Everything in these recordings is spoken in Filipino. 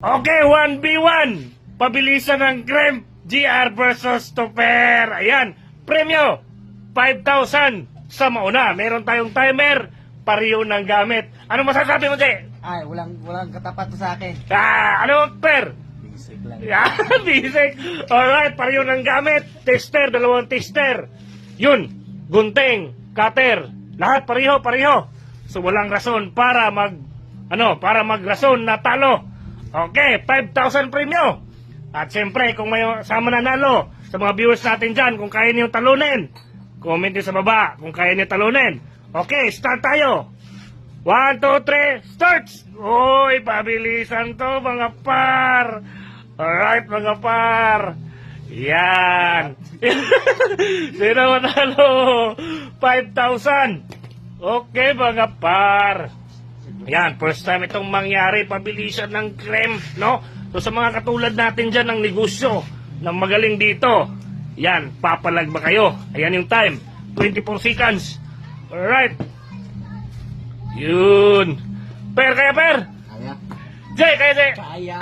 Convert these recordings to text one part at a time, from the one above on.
Okay, 1v1. Pabilisan ng Gremp GR versus Tupper. Ayan, premyo 5,000 sa mauna. Meron tayong timer, pariyo ng gamit. Ano masasabi mo, Jay? Ay, walang katapat to sa akin. Ano, Per? Basic lang. Yan, basic. Alright, pariyo ng gamit. Tester, dalawang tester. Yun, gunting, cutter. Lahat pariho. So walang rason para magrason na talo. Okay, 5,000 premyo. At siyempre, kung may sama nanalo sa mga viewers natin dyan, kung kaya niyo talunin, comment nyo sa baba kung kaya niyo talunin. Okay, start tayo. 1, 2, 3, starts! Uy, pabilisan to mga par. Alright, mga par. Yan. Sino manalo? 5,000. Okay, mga par. Yan, first time itong mangyari, pabilisan ng Gremp, no? So sa mga katulad natin dyan ng negosyo, ng magaling dito, yan, papalag ba kayo? Ayan yung time, 24 seconds. Alright. Yun. Per, kaya per? Kaya. Jay, kaya Jay? Kaya.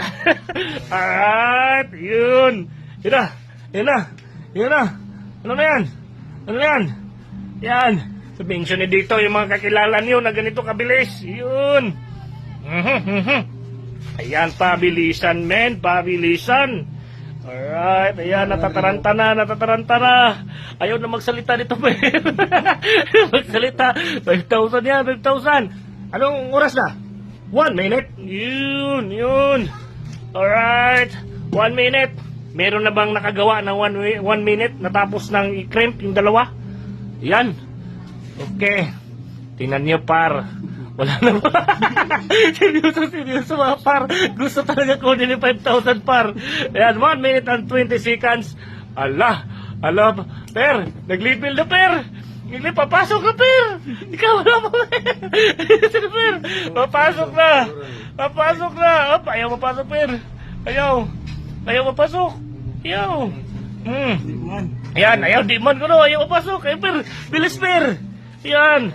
Alright, yun. Yun na. Ano na yan? Yan. Sabihin siya ni dito yung mga kakilala niyo na ganito kabilis. Yun. Ayan, pabilisan, men. Pabilisan. Alright, ayan, natataranta na. Ayaw na magsalita dito, men. Magsalita. 5,000 yan, 5,000. Anong oras na? 1 minute. Yun. Alright, 1 minute. Meron na bang nakagawa ng 1 minute natapos ng i-crimp yung dalawa? Yan. Okay. Tingnan niyo, par. Wala na ba? seryoso mga par. Gusto talaga kunin yung 5,000, par. Ayan, 1 minute and 20 seconds. Ala, per. Naglipil na, per. Papasok na, per. Ikaw wala mo. Sino, per? Papasok na. Op, ayaw mapasok, per. Ayaw mapasok. Ayan, ayaw, di man ko no. Ayaw mapasok. Ay, per. Bilis, per. Yan.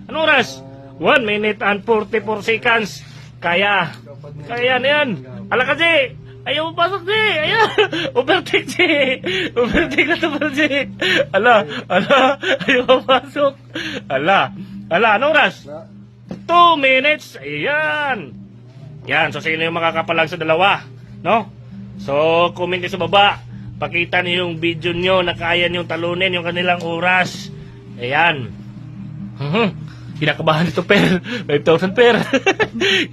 Anong oras? 1 minute and 44 seconds. Kaya na yan. Ala ka, Jay. Ayaw mapasok, Jay. Ayan. Overtake, Jay. Overtake na to, Jay. Ala. Ayaw mapasok. Ala. Anong oras? 2 minutes. Ayan. Yan. So, sino yung makakapalag sa dalawa? No? So, comment nyo sa baba. Pakita niyo yung video nyo na kaya nyo talunin yung kanilang oras. Ayan. Kinakabahan ito, per. 5,000, per.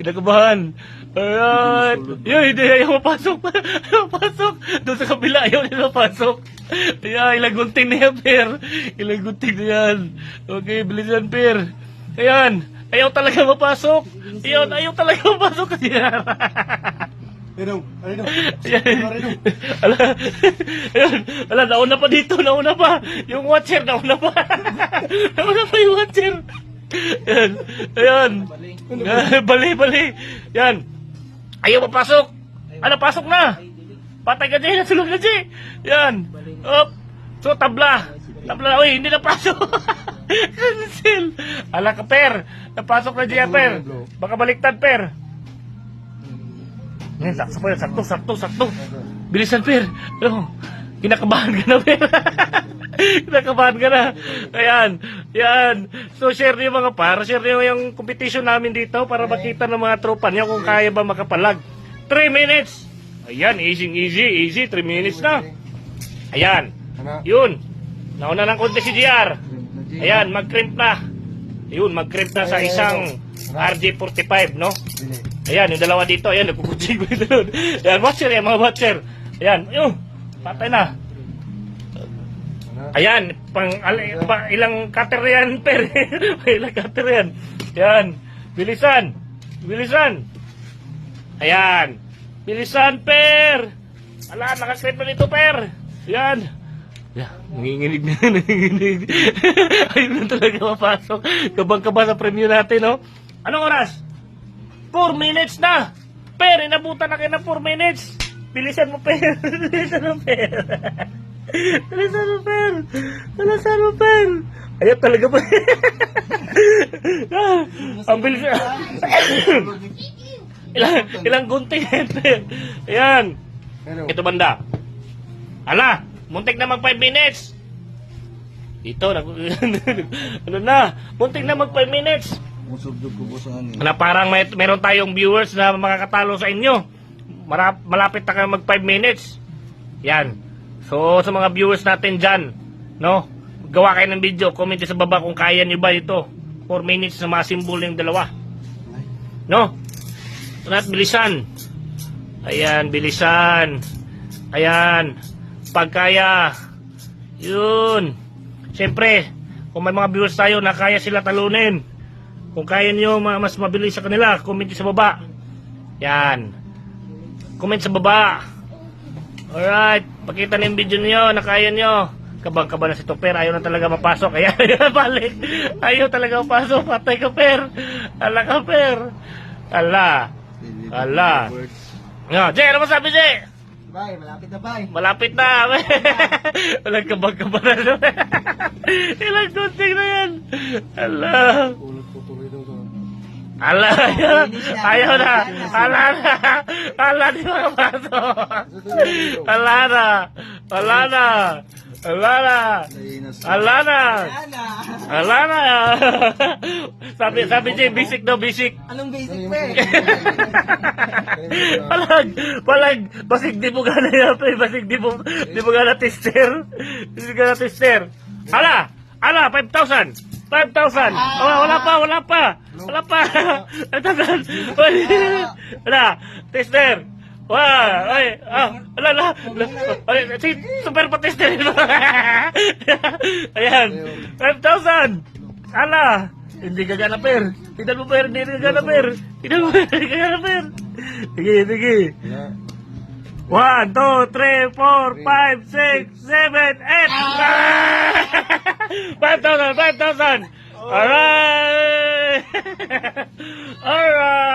Kinakabahan. Alright. Hindi. Ayaw mapasok. Doon sa kabila, ayaw nila mapasok. Ayan, ilang gunting na yan, per. Okay, bilisan, per. Ayan. Ayaw talaga mapasok. Ayaw talaga mapasok kasi yan. Ala, nauna pa dito, nauna pa. Yung watcher, nauna pa yung watcher. Ayan. Bali. Yan. Ayaw mapasok. Ala, pasok na. Patay ka dyan, nasulog na dyan. Yan. Up. So, tabla. Uy, hindi napasok. Cancel. Ala ka, per. Napasok na dyan, per. Baka baliktad, per. Ngayon, sakto. Bilisan, per. Kinakabahan ka na, per. Kinakabahan ka na. Ayan. So, share niyo mga par. Share niyo yung competition namin dito para makita ng mga tropa niyo kung kaya ba makapalag. 3 minutes. Ayan, easy. 3 minutes na. Ayan. Yun. Nauna ng konti si GR. Ayan, mag-crimp na. Mag-crimp na sa isang RJ45, no? Ayan, yung dalawa dito. Ayan, nagkukutsing ko yung dalawa. Ayan, watcher yan, mga watcher. Ayan, patay na. Ayan, ilang cutter yan, per. Ilang cutter yan. Ayan, bilisan. Ayan, bilisan, per. Ala, nakakrip na dito, per. Ayan. Nanginginig. Ayun na talaga mapasok. Kabang-kaba sa premyo natin, no? Anong oras? 4 minutes na. Per, inabutan na kayo ng 4 minutes. Bilisan mo, per. Bilisan mo, per. Ayaw talaga, per. Ang bilis. Ilang gunting. Ayan. Pero, Ito banda. Ala, muntik na mag 5 minutes. Dito, ano na, muntik na mag 5 minutes. Musubdog ko po sa ano. Na parang meron tayong viewers na makakatalo sa inyo. Malapit na kayo mag 5 minutes. Yan. So, sa mga viewers natin dyan, no? Gawa kayo ng video, comment sa baba kung kaya nyo ba ito. 4 minutes na masimbol yung dalawa. No? At bilisan. Ayan, bilisan. Ayan. Pagkaya. Yun. Siyempre, kung may mga viewers tayo na kaya sila talunin. Kung kaya nyo mas mabilis sa kanila, comment sa baba. Yan. Comment sa baba. Alright. Pakita na yung video nyo na kaya nyo. Kabang-kaba na si Topper. Ayaw na talaga mapasok. Ayaw balik. Ayaw talaga mapasok. Patay ka, Per. Ala ka, Per. Ala. Ala. Nga, Jay, ano masabi, Jay? bye, malapit na bye. Malapit na. Walang kabang-kaba na. Ilang kunting na yan. Ala. Ulot ko tuloy daw to. Ala. Ayaw na. Ala na. Ala, di makapasok. Ala na. Ala na. Ala na. Ala na. Ana. Ala na. Sabi Jay, basic daw, basic. Anong basic pa eh? Palag, basig di mo gana yan, pre. Basig di mo gana tester. Di mo gana tester. Ala, 5,000. 5,000. Oh, wala pa. Wala pa. 5,000. Wala, tester. Wah, ay, ala. Ay, si super pa-tester. Ayan, 5,000. Ala, hindi ka gana, Per. Tignan mo, Per, hindi ka gana, Per. Tignan mo, hindi ka gana, Per. Sige. 1, 2, 3, 4, 5, 6, 7, 8. 5,000. Alright. Alright.